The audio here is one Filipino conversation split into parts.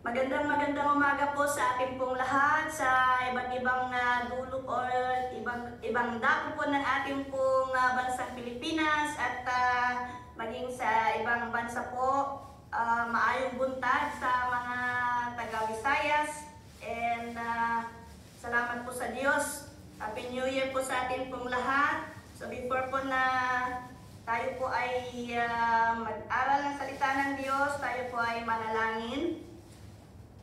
Magandang umaga po sa ating pong lahat sa iba't ibang dulo o ibang dako po ng ating pong bansang Pilipinas at maging sa ibang bansa po. Maayong buntag sa mga taga-Visayas and salamat po sa Diyos. Happy New Year po sa ating pong lahat. So before po na tayo po ay mag-aral ng salita ng Diyos, tayo po ay manalangin.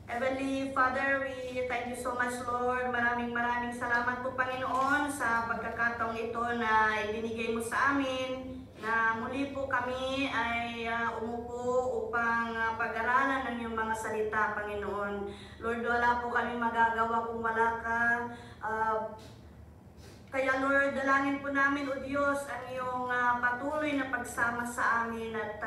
Heavenly Father, we thank you so much, Lord. Maraming salamat po, Panginoon, sa pagkakataong ito na ibinigay mo sa amin, na muli po kami ay umupo upang pag-aralan ng iyong mga salita, Panginoon. Lord, wala po kami magagawa kung wala ka. Kaya Lord, dalangin po namin, O Diyos, ang iyong patuloy na pagsama sa amin at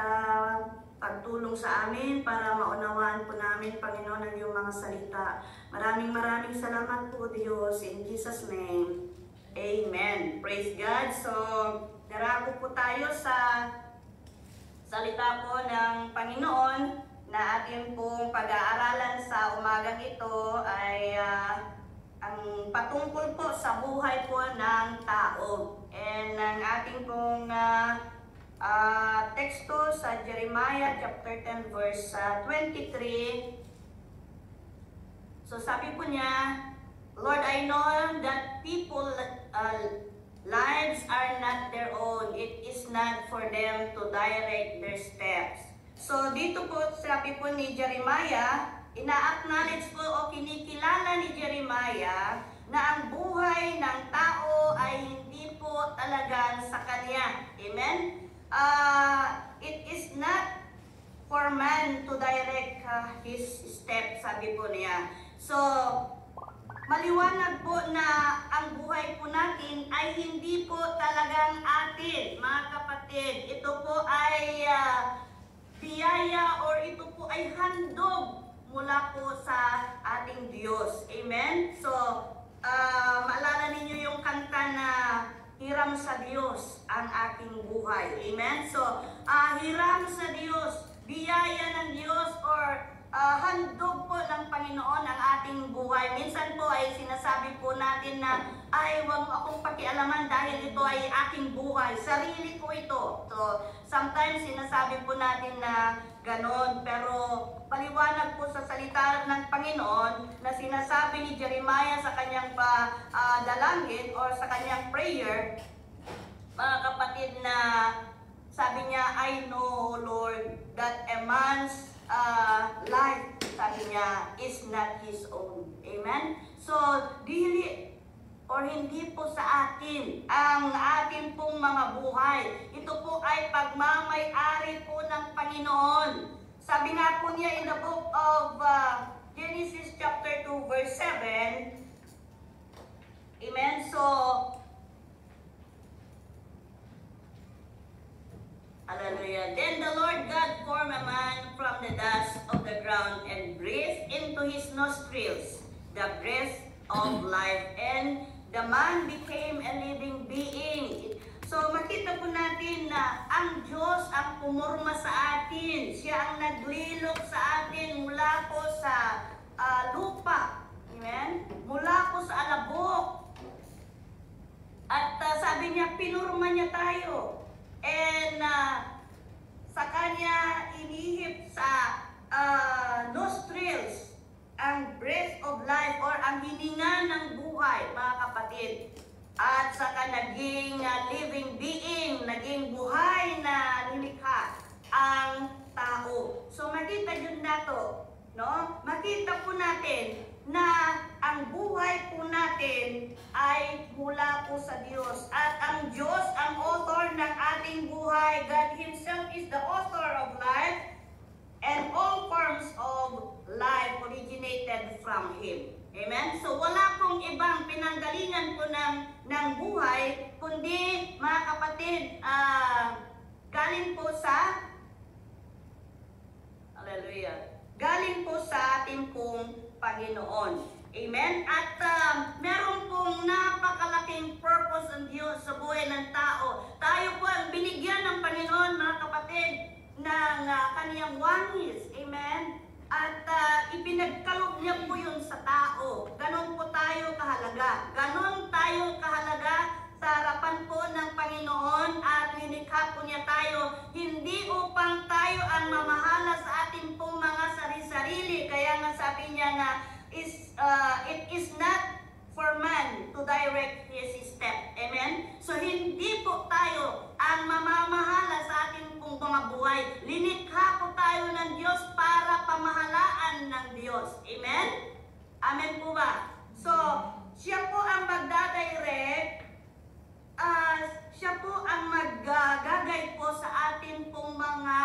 pagtulong sa amin para maunawaan po namin, Panginoon, ang iyong mga salita. Maraming salamat po, Diyos. In Jesus' name, Amen. Praise God. So, darako po tayo sa salita po ng Panginoon na ating pong pag-aaralan sa umagang ito ay ang patungkol po sa buhay po ng tao. And ang ating pong teksto sa Jeremiah chapter 10 verse 23. So sabi po niya, Lord, I know that people lives are not their own. It is not for them to direct their steps. So dito po sabi po ni Jeremiah, ina-acknowledge po o kinikilala ni Jeremiah na ang buhay ng tao ay hindi po talagang sa kanya. Amen? It is not for man to direct his steps, sabi po niya. So, maliwanag po na ang buhay po natin ay hindi po talagang atin, mga kapatid. Ito po ay biyaya or ito po ay handog mula po sa ating Diyos. Amen? So, maalala ninyo yung kanta na hiram sa Diyos ang aking buhay. Amen? So, hiram sa Diyos, biyaya ng Diyos, or handog po ng Panginoon ang ating buhay. Minsan po ay sinasabi po natin na, ay, huwag mo akong pakialaman dahil ito ay aking buhay. Sarili ko ito. So, sometimes sinasabi po natin na ganon, pero paliwanag po sa salita ng Panginoon na sinasabi ni Jeremiah sa kanyang dalangin or sa kanyang prayer, mga kapatid, na sabi niya, I know, Lord, that a man's life, sabi niya, is not his own. Amen? So, dili or hindi po sa atin ang ating pong mga buhay. Ito po ay pagmamay-ari po ng Panginoon. Sabi nga po niya in the book of Genesis chapter 2 verse 7. Amen? So, hallelujah. Then the Lord God formed a man from the dust of the ground and breathed into his nostrils the breath of life, and the man became a living being. So makita po natin na ang Diyos ang pumurma sa atin. Siya ang naglilok sa atin mula po sa lupa. Amen? Mula po sa alabok. At sabi niya, pinurma niya tayo. And sa kanya inihip sa nostrils ang breath of life or ang hininga ng buhay, mga kapatid. At saka naging living being, naging buhay na nilikha ang tao. So makita yun na to, no? Makita po natin na ang buhay po natin ay mula po sa Diyos. At ang Diyos ang author ng ating buhay. God Himself is the author of life, and all forms of life originated from Him. Amen? So wala pong ibang pinanggalingan po ng buhay, kundi, mga kapatid, galing po sa, hallelujah, galing po sa ating pong Panginoon. Amen? At meron pong napakalaking purpose ng Diyos sa buhay ng tao. Tayo po ang binigyan ng Panginoon, mga kapatid, ng kaniyang wangis. Amen? At pinagkaloob niya po yun sa tao. Ganon po tayo kahalaga. Ganon tayo kahalaga sa harapan po ng Panginoon at linikha po niya tayo hindi upang tayo ang mamahala sa ating pong mga sarili-sarili. Kaya nga sabi niya na it is not for man to direct his step. Amen? So hindi po tayo ang mamamahala sa ating pong mga buhay. Linikha po tayo ng Diyos para pamahalaan ng Diyos. Amen? Amen po ba? So, siya po ang magdadirect, siya po ang mag-guide po sa ating pong mga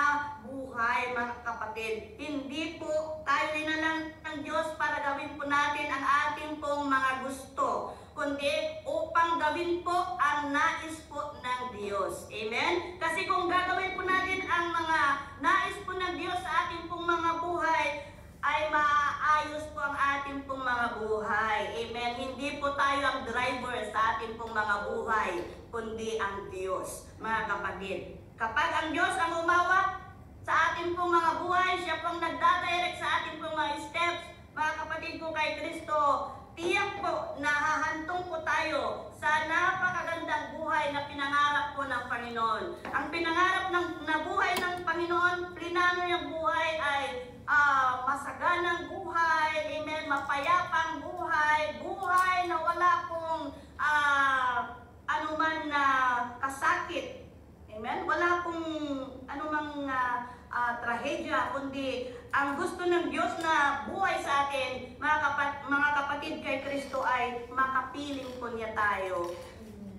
buhay, mga kapatid. Hindi po tayo dinalang ng Diyos para gawin po natin ang ating pong mga gusto, kundi upang gawin po ang nais po ng Diyos. Amen? Kasi kung gagawin po natin ang mga nais po ng Diyos sa ating pong mga buhay, ay maayos po ang ating pong mga buhay. Amen? Hindi po tayo ang driver sa ating pong mga buhay, kundi ang Diyos, mga kapatid. Kapag ang Diyos ang umawat sa ating pong mga buhay, siya pong nagdadirect sa ating pong mga steps, mga kapatid ko kay Kristo, tiyak po na hahantong po tayo sa napakagandang buhay na pinangarap po ng Panginoon. Ang pinangarap na buhay ng Panginoon, plinano niyang buhay ay masaganang buhay, amen, mapayapang buhay, buhay na wala pong anuman na kasakit, amen, wala pong anumang trahedya, kundi ang gusto ng Diyos na buhay sa atin, mga kapatid kay Kristo, ay makapiling po niya tayo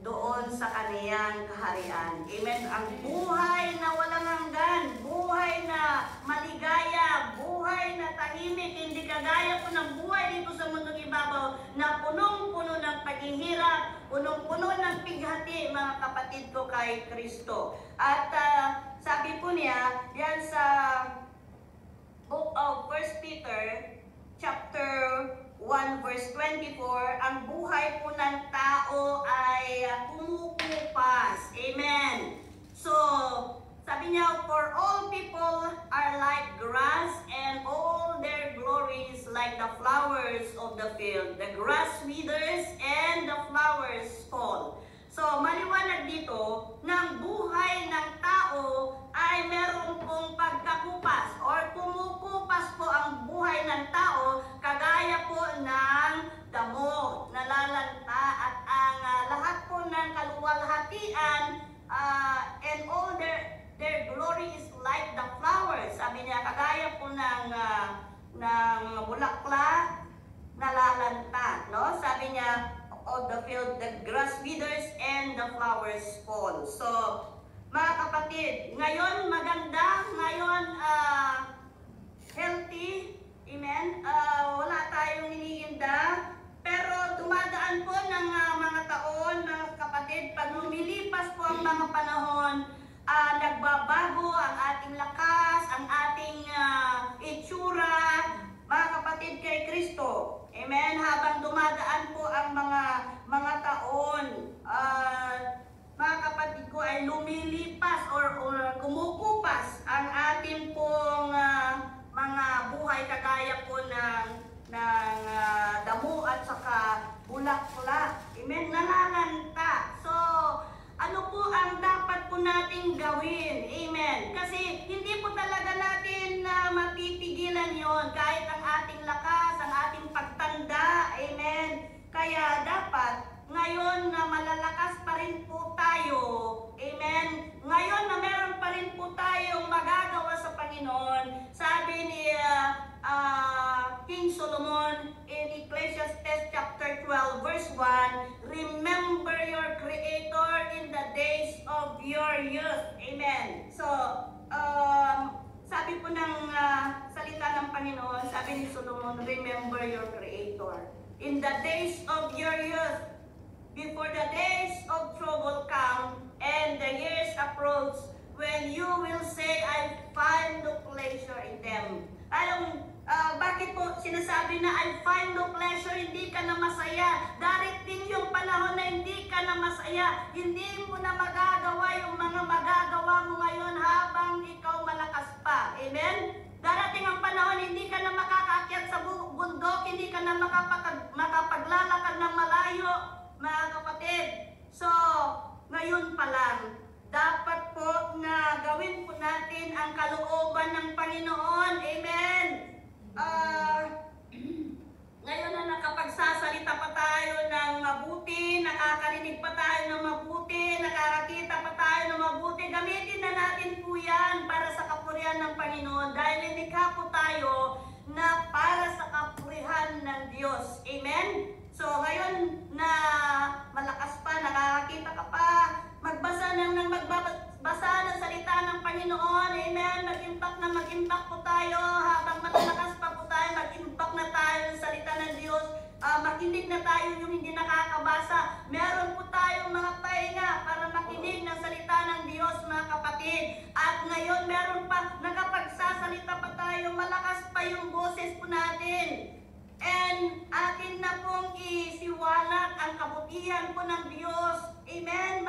doon sa kaniyang kaharian. Amen. Ang buhay na walang hanggan, buhay na maligaya, buhay na tahimik, hindi kagaya po ng buhay dito sa mundong ibabaw na punong-puno ng paghihirap, punong-puno ng pighati, mga kapatid ko kay Kristo. At sabi po niya, yan sa book of 1 Peter, chapter 1 verse 24, ang buhay po ng tao ay kumukupas. Amen. So, sabi niya, for all people are like grass and all their glory is like the flowers of the field. The grass withers and the flowers fall. So, maliwanag dito na ang buhay ng tao ay meron pong pagkakupas or kumukupas po ang buhay ng tao kagaya po ng damo, nalalanta at ang lahat po ng kaluwalhatian and all their glory is like the flowers. Sabi niya, kagaya po ng bulaklak, nalalanta, no? Sabi niya, of the field, the grass withers and the flowers fall. So, mga kapatid, ngayon maganda, ngayon healthy, amen, wala tayong iniinda, pero dumadaan po ng mga taon, mga kapatid, pag lumilipas po ang mga panahon, nagbabago ang ating lakas, ang ating itsura, mga kapatid kay Kristo. Amen. Habang dumadaan po ang mga taon, mga kapatid ko, ay lumilipas or kumukupas ang ating pong mga buhay kagaya po ng damo at saka bulaklak. Amen. Nalalanta. So, ano po ang dapat po nating gawin? Amen. Kasi hindi po talaga natin mapipigilan yon kahit ang ating lakas, ang ating pagtanda. Amen. Kaya dapat ngayon na malalakas pa rin po tayo. Amen. Ngayon na meron pa rin po tayong magagawa sa Panginoon. Sabi ni King Solomon in Ecclesiastes chapter 12 verse 1, remember your Creator in the days of your youth. Amen. So, sabi po ng salita ng Panginoon, sabi ni Solomon, remember your Creator in the days of your youth, before the days of trouble come and the years approach, when you will say, I find no pleasure in them. Bakit po sinasabi na I find no pleasure, hindi ka na masaya? Darating yung panahon na hindi ka na masaya, hindi mo na magagawa yung mga magagawa mo ngayon habang ikaw malakas pa. Amen? Darating ang panahon, hindi ka na makakaakyat sa ngayon pa lang, dapat po na gawin po natin ang kalooban ng Panginoon. Amen. Ngayon na nakapagsasalita pa tayo ng mabuti, nakakarinig pa tayo ng mabuti, nakakakita pa tayo ng mabuti, gamitin na natin po yan para sa kapurihan ng Panginoon dahil linikha po tayo na para sa kapurihan ng Diyos. Amen? So ngayon na malakas pa, nakakakita ka pa, magbasa ng salita ng Panginoon. Amen? Mag-impact po tayo habang malalakas pa po tayo, mag-impact na tayo ng salita ng Diyos. Makinig na tayo yung hindi nakakabasa. Meron po tayong mga pahinga para makinig ng salita ng Diyos, mga kapatid. At ngayon meron pa, nakapagsasalita pa tayo, malakas pa yung boses po natin. And atin na pong isiwalat ang kabutihan po ng Diyos. Amen?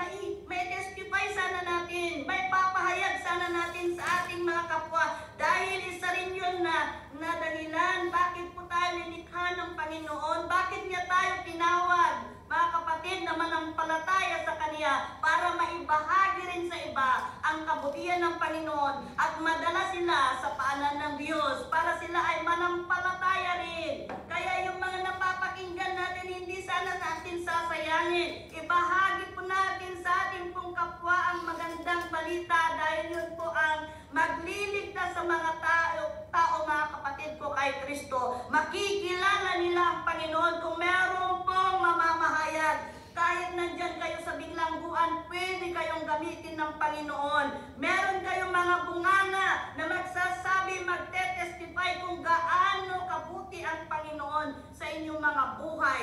May testify sana natin, may papahayag sana natin sa ating mga kapwa. Dahil isa rin yun na dahilan bakit po tayo linikha ng Panginoon, bakit niya tayo tinawag, mga kapatid, na manampalataya sa Kanya para maibahagi rin sa iba ang kabutihan ng Panginoon at madala sila sa paanan ng Diyos para sila ay manampalataya rin. Kaya yung mga napapakinggan natin, hindi sana natin sasayangin. Ibahagi po natin sa ating pong kapwa ang magandang balita dahil yun po ang magliligtas sa mga tao, mga kapatid ko kay Kristo. Makikilala nila ang Panginoon kung meron pong mamamahayag. Kahit nandyan kayo sa bilangguan, pwede kayong gamitin ng Panginoon. Meron kayong mga bunganga na magsasabi, magte-testify kung gaano kabuti ang Panginoon sa inyong mga buhay.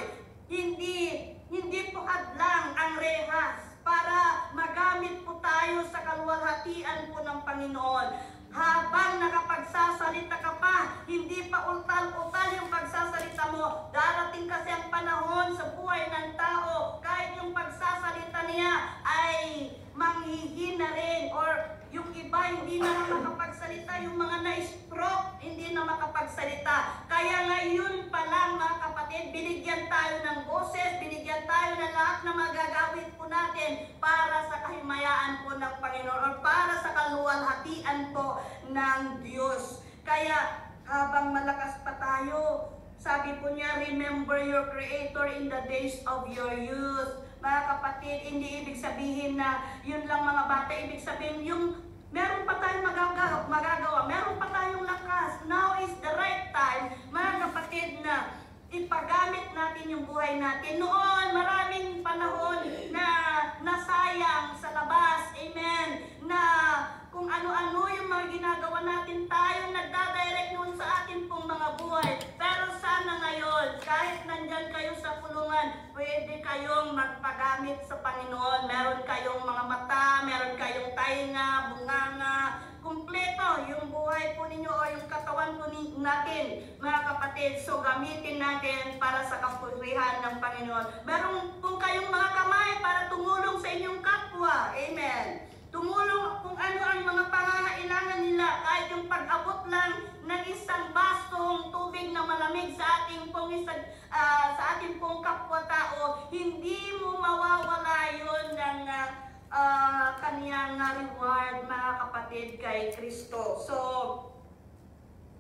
Hindi po hadlang ang rehas para magamit po tayo sa kaluwalhatian po ng Panginoon. Habang nakapagsasalita ka pa, hindi pa utal-utal yung pagsasalita mo. Darating kasi ang panahon sa buhay ng tao, kahit yung pagsasalita niya ay manghihina rin, or yung iba hindi na makapagsalita, yung mga na-stroke hindi na makapagsalita. Kaya ngayon pa lang, mga kapatid, binigyan tayo ng boses, binigyan tayo ng lahat na magagawin po natin para sa kahimayaan po ng Panginoon or para sa kaluwalhatian po ng Diyos. Kaya habang malakas pa tayo, sabi po niya, remember your Creator in the days of your youth. Mga kapatid, hindi ibig sabihin na yun lang mga bata, ibig sabihin yung meron pa tayong magagawa, meron pa tayong lakas. Now is the right time, mga kapatid, na ipagamit natin yung buhay natin. Noon, maraming panahon na nasayang sa labas, amen, na kung ano-ano yung mga ginagawa natin, tayo nagdadirect noon sa atin pong mga buhay. Pero sana ngayon, kahit nandyan kayo sa kulungan, pwede kayong magpagamit sa Panginoon. Meron kayong mga mata, meron kayong tainga, bunganga, kumpleto yung buhay po ninyo o yung katawan po natin, mga kapatid. So gamitin natin para sa kapurihan ng Panginoon. Meron po kayong mga kamay para tumulong sa inyong kapwa. Amen. Tumulong kung ano ang mga pangangailangan nila, kahit yung pag-abot lang ng isang basong tubig na malamig sa ating pong kapwa-tao, hindi mo mawawala yun ng kaniyang reward, mga kapatid, kay Kristo. So,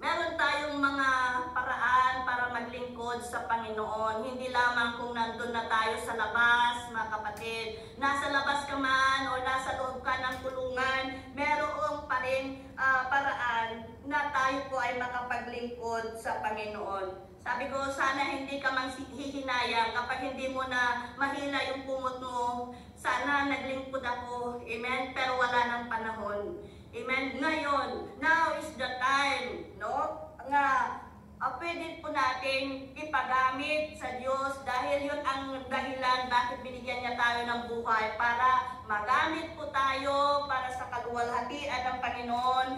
meron tayong mga paraan para maglingkod sa Panginoon. Hindi lamang kung nandun na tayo sa labas, mga kapatid. Nasa labas ka man o nasa loob ka ng kulungan, meron pa rin paraan na tayo po ay makapaglingkod sa Panginoon. Sabi ko, sana hindi ka hihinayang kapag hindi mo na mahina yung kumot mo. Sana naglingkod ako. Amen? Pero wala ng panahon. Amen? Ngayon, now is the time, no? Nga, pwede po natin ipagamit sa Diyos dahil yun ang dahilan bakit binigyan niya tayo ng buhay, para magamit po tayo para sa kaluwalhatian ng Panginoon,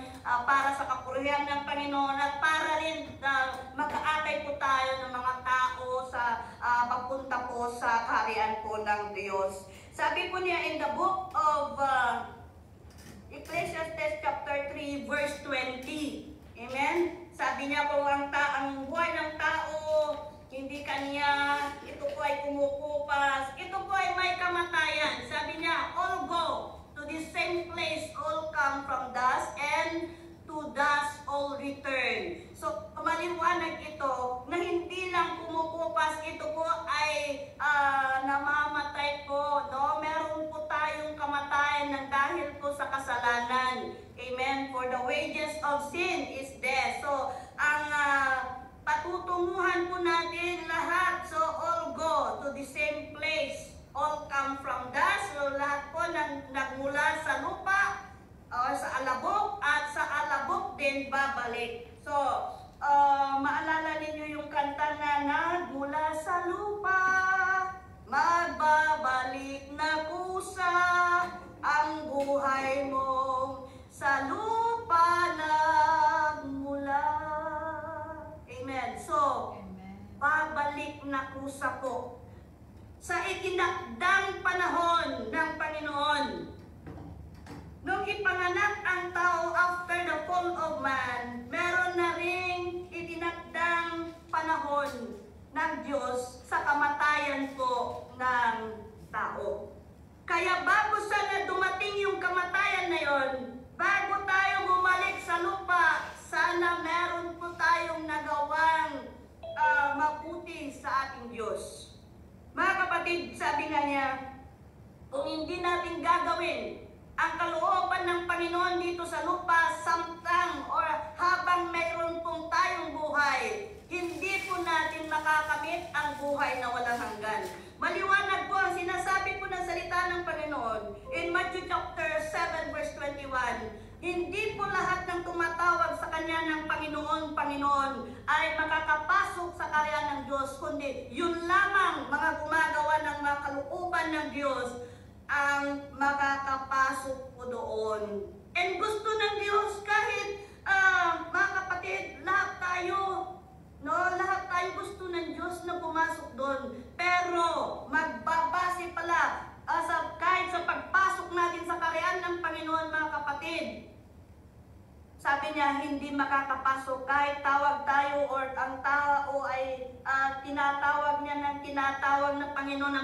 para sa kapurihan ng Panginoon, at para rin makaakay po tayo ng mga tao sa pagpunta po sa kaharian po ng Diyos. Sabi po niya in the book of Ecclesiastes chapter 3 verse 20. Amen? Sabi niya po, ang buhay ng tao, hindi kanya, ito po ay kumukupas, ito po ay may kamatayan. Sabi niya, from dust, and to dust all return. So, maliwanag ito na hindi lang kumukupas, ito po ay namamatay po. No? Meron po tayong kamatayan ng dahil po sa kasalanan. Amen? For the wages of sin is death. So, ang patutunguhan po natin lahat, so all go to the same place. All come from dust. So, lahat po nagmula sa lupa, sa alabok, at sa alabok din babalik. So, maalala ninyo yung kanta na nagmula sa lupa, magbabalik na kusa ang buhay mong sa lupa nagmula. Amen. So, babalik na kusa po sa itinakdang panahon ng Panginoon. Nung ipanganak ang tao after the fall of man, meron na ring itinakdang panahon ng Diyos sa kamatayan po ng tao. Kaya bago sana dumating yung kamatayan na yon, bago tayo bumalik sa lupa, sana meron po tayong nagawang mabuti sa ating Diyos. Mga kapatid, sabi nga niya, kung hindi natin gagawin ang kalooban ng Panginoon dito sa lupa, samtang or habang mayroon pong tayong buhay, hindi po natin makakamit ang buhay na walang hanggan. Maliwanag po ang sinasabi po ng salita ng Panginoon in Matthew chapter 7 verse 21. Hindi po lahat ng tumatawag sa Kanya ng Panginoon, Panginoon ay makakapasok sa karyan ng Diyos, kundi yun lamang mga gumagawa ng mga kalooban ng Diyos ang makakapasok po doon. And gusto ng Diyos kahit mga kapatid, lahat tayo, no, lahat tayo gusto ng Diyos na pumasok doon. Pero magbabase pala kahit sa pagpasok natin sa karyan ng Panginoon, mga kapatid. Sabi niya, hindi makakapasok kahit tawag tayo or ang tao ay tinatawag niya ng tinatawag ng Panginoon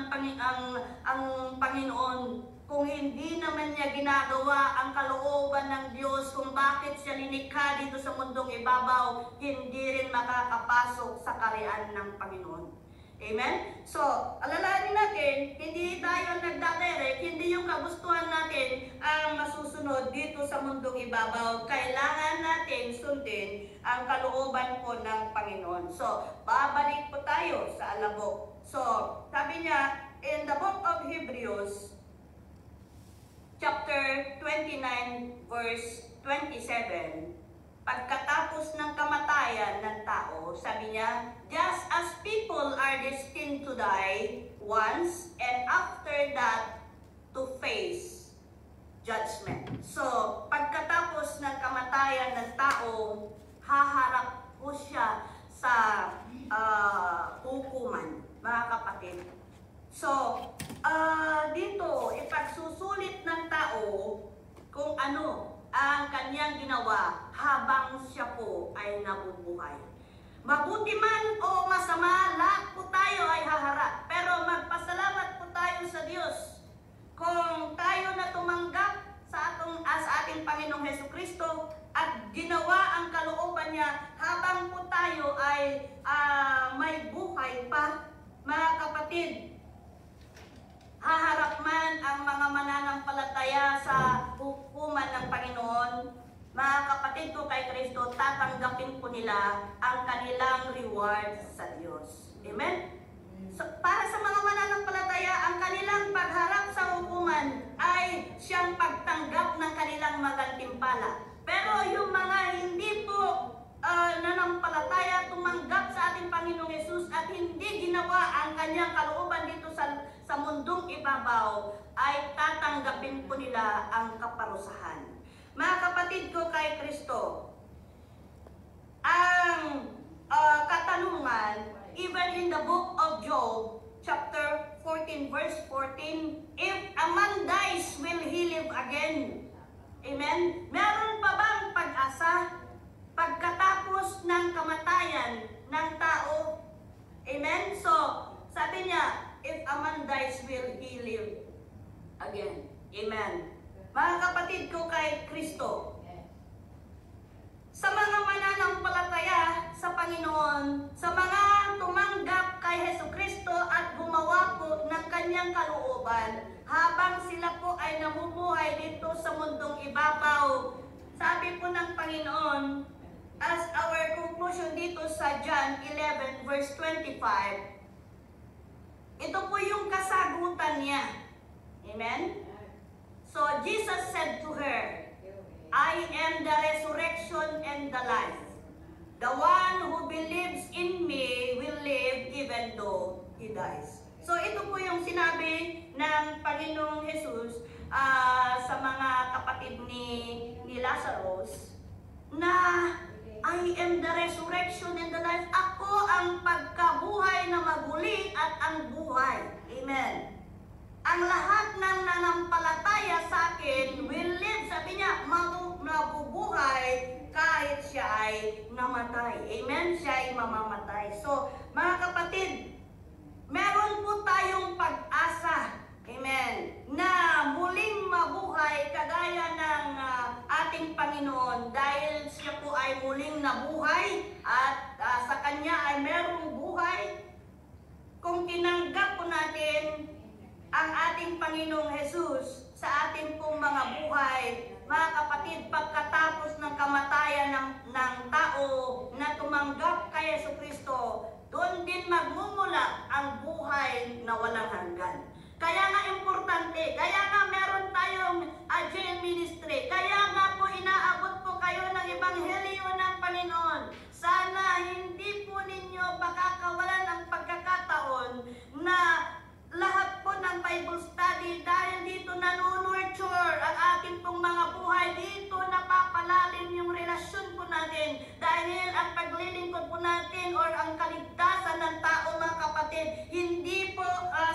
ang Panginoon. Kung hindi naman niya ginagawa ang kalooban ng Diyos, kung bakit siya linikha dito sa mundong ibabaw, hindi rin makakapasok sa karyan ng Panginoon. Amen? So, alalahanin natin, hindi tayo nagdadirect, hindi yung kagustuhan natin ang masusunod dito sa mundong ibabaw. Kailangan natin sundin ang kalooban po ng Panginoon. So, babalik po tayo sa alabok. So, sabi niya, in the book of Hebrews, chapter 29, verse 27, pagkatapos ng kamatayan ng tao, sabi niya, just as people are destined to die once and after that to face judgment. So, pagkatapos ng kamatayan ng tao, haharap po siya sa hukuman, mga kapatid. So, dito, ipagsusulit ng tao kung ano ang kanyang ginawa habang siya po ay nabubuhay. Mabuti man o masama, lahat po tayo ay haharap. Pero magpasalamat po tayo sa Diyos kung tayo na tumanggap sa ating Panginoong Hesukristo at ginawa ang kalooban niya habang po tayo ay may buhay pa. Mga kapatid, haharap man ang mga mananampalataya sa hukuman ng Panginoon, mga kapatid ko kay Kristo, tatanggapin po nila ang kanilang reward sa Diyos. Amen? So, para sa mga mananampalataya, ang kanilang pagharap sa hukuman ay siyang pagtanggap ng kanilang magantimpala. Pero yung mga hindi po nanampalataya, tumanggap sa ating Panginoong Yesus at hindi ginawa ang kanyang kalooban dito sa mundong ibabaw, ay tatanggapin po nila ang kaparusahan. Mga kapatid ko kay Kristo, ang katanungan, even in the book of Job, chapter 14, verse 14, if a man dies, will he live again? Amen? Meron pa bang pag-asa pagkatapos ng kamatayan ng tao? Amen? So, sabi niya, if a man dies, will he live again? Amen. mga kapatid ko kay Kristo. Sa mga mananampalataya sa Panginoon, sa mga tumanggap kay Hesus Kristo at gumawa po ng kanyang kalooban, habang sila po ay namumuhay dito sa mundong ibabaw, sabi po ng Panginoon, as our conclusion dito sa John 11 verse 25, ito po yung kasagutan niya. Amen? So Jesus said to her, I am the resurrection and the life. The one who believes in me will live even though he dies. So ito po yung sinabi ng Panginoong Jesus sa mga kapatid ni Lazarus, na I am the resurrection and the life. Ako ang pagkabuhay na maguli at ang buhay. Amen. Ang lahat ng nanampalataya sa akin will live. Sabi niya, mabubuhay kahit siya ay namatay. Amen? Siya ay mamamatay. So, mga kapatid, meron po tayong pag-asa. Amen? Na muling mabuhay kagaya ng ating Panginoon, dahil siya po ay muling nabuhay at sa Kanya ay merong buhay. Kung tinanggap po natin ang ating Panginoong Jesus sa ating pong mga buhay, mga kapatid, pagkatapos ng kamatayan ng tao na tumanggap kay Hesus Kristo, doon din magmumula ang buhay na walang hanggan. Kaya nga importante, kaya nga meron tayong Agile Ministry, kaya nga po inaabot po kayo ng Ebanghelyo ng Panginoon. Sana hindi po ninyo pakakawalan ang pagkakataon na lahat po ng Bible study, dahil dito nanunurture ang ating pong mga buhay, dito napapalalim yung relasyon po natin, dahil ang paglilingkod po natin or ang kaligtasan ng tao, mga kapatid, hindi po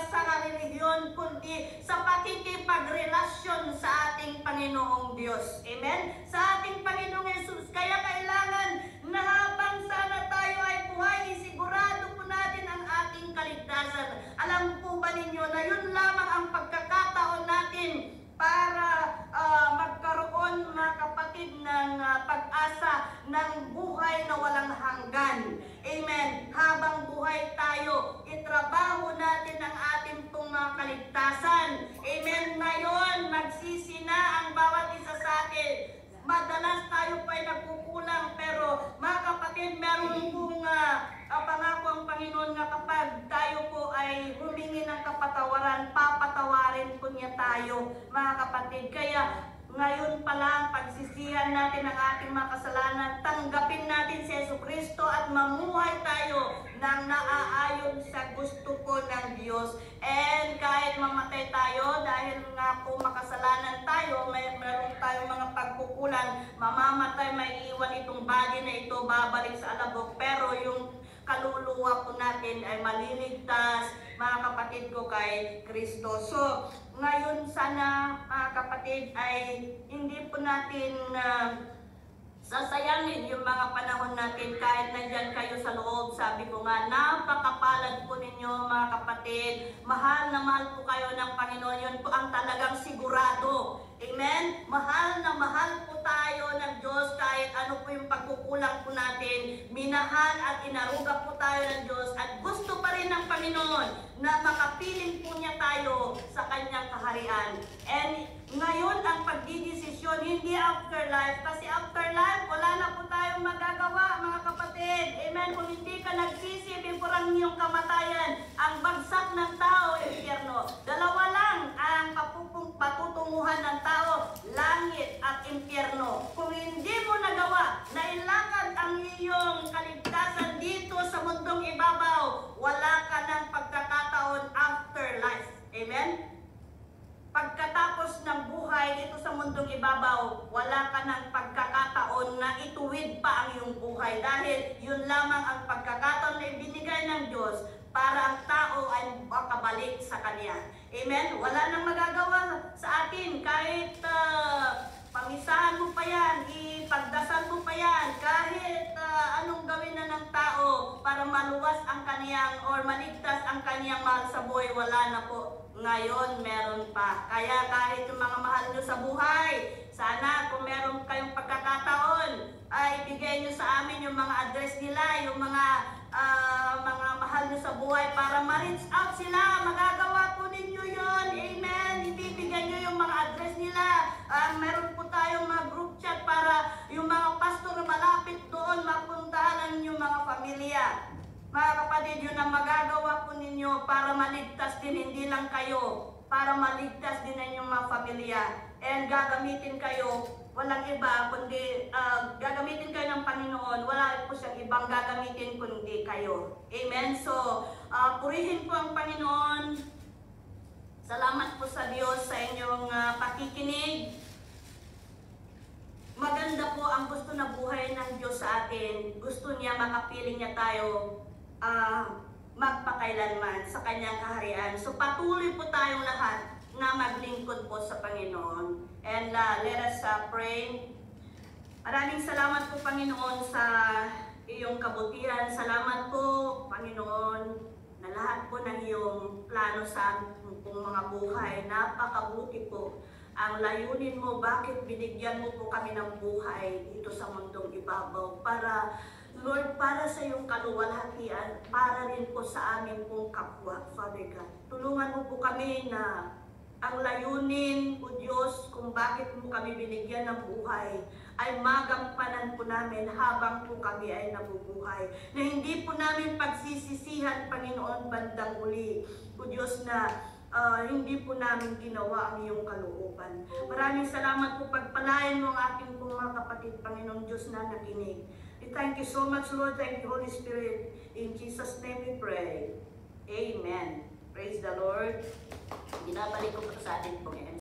sa relihiyon, kundi sa pakikipagrelasyon sa ating Panginoong Diyos. Amen? Sa ating Panginoong Jesus. Kaya kailangan na habang sana tayo ay buhay, isigurado po natin ang ating kaligtasan. Alam po ba ninyo na yun lamang ang pagkakataon natin para magkaroon, mga kapatid, ng pag-asa ng buhay na walang hanggan. Amen. Habang buhay tayo, itrabaho natin ang ating pong mga kaligtasan. Amen. Ngayon, magsisina ang bawat isa sa atin. Madalas tayo pa ay nagkukulang, pero mga kapatid, meron pong pangako ang Panginoon na kapag tayo po ay humingi ng kapatawaran, papatawarin po niya tayo, mga kapatid. Kaya ngayon pa lang, pagsisihan natin ang ating mga kasalanan, tanggapin natin si Hesus Kristo at mamuhay tayo ng naaayon sa gusto po ng Diyos. And kahit mamatay tayo, dahil nga po makasalanan tayo, meron tayong mga pagkukulang, mamamatay, may iwan itong body na ito, babalik sa alabok. Pero yung kaluluwa po natin ay maliligtas, mga kapatid ko kay Kristo. So, ngayon sana, mga kapatid, ay hindi po natin sasayangin yung mga panahon natin kahit nandyan kayo sa loob. Sabi ko nga, napakapalad po ninyo, mga kapatid. Mahal na mahal po kayo ng Panginoon. Yun po ang talagang sigurado. Amen? Mahal na mahal po tayo ng Diyos kahit ano po yung pagkukulang po natin. Minahal at inaruga po tayo ng Diyos at gusto pa rin ng Panginoon na makapiling po niya tayo sa kanyang kaharian. And ngayon ang pagdidesisyon, hindi afterlife. Kasi afterlife, wala na po tayong magagawa, mga kapatid. Amen? Kung hindi ka nagsisi before ang iyong kamatayan, ang bagsak ng tao, impyerno. Dalawa lang ang patutunguhan ng tao, langit at impyerno. Kung hindi mo nagawa na ilakad ang iyong kaligtasan dito sa mundong ibabaw, wala ka ng pagkakataon afterlife. Amen? Pagkatapos ng buhay dito sa mundong ibabaw, wala ka ng pagkakataon na ituwid pa ang iyong buhay. Dahil yun lamang ang pagkakataon na ibinigay ng Diyos para ang tao ay makabalik sa Kanya. Amen? Wala nang magagawa sa atin kahit pamisahan mo pa yan, ipagdasal mo pa yan, kahit anong gawin na ng tao para maluwas ang kaniyang or maligtas ang kaniyang mahal sa buhay, wala na po. Ngayon, meron pa. Kaya kahit yung mga mahal nyo sa buhay, sana kung meron kayong pagkakataon, ay bigay nyo sa amin yung mga address nila, yung mga mahal nyo sa buhay para ma-reach out sila. Magagawa po ninyo yun. Amen. Ibibigay nyo yung mga address nila. Meron po tayong mga group chat para yung mga pastor malapit doon mapuntahan yung mga pamilya. Mga kapatid, yun ang magagawa po ninyo para maligtas din, hindi lang kayo, para maligtas din ang inyong mga pamilya. And gagamitin kayo, walang iba, kundi gagamitin kayo ng Panginoon, wala po siyang ibang gagamitin kundi kayo. Amen? So, purihin po ang Panginoon. Salamat po sa Diyos sa inyong pakikinig. Maganda po ang gusto na buhay ng Diyos sa atin. Gusto niya, makapiling niya tayo magpakailanman sa kanyang kaharian. So patuloy po tayong lahat na maglingkod po sa Panginoon. And let us pray. Maraming salamat po, Panginoon, sa iyong kabutihan. Salamat po, Panginoon, na lahat po ng iyong plano sa aming mga buhay. Napakabuti po ang layunin mo, bakit binigyan mo po kami ng buhay dito sa mundong ibabaw para, Lord, para sa iyong kaluwalhatian, para rin po sa amin pong kapwa, Father God. Tulungan mo po kami na ang layunin, O Diyos, kung bakit mo kami binigyan ng buhay, ay magampanan po namin habang po kami ay nabubuhay. Na hindi po namin pagsisisihan, Panginoon, bandang uli, O Diyos, na hindi po namin ginawa ang iyong kalooban. Maraming salamat po, pagpalayan mo ang aking pong mga kapatid, Panginoong Diyos na nakinig. We thank you so much, Lord. Thank you, Holy Spirit. In Jesus' name we pray. Amen. Praise the Lord. Binabalik ko po sa atin pong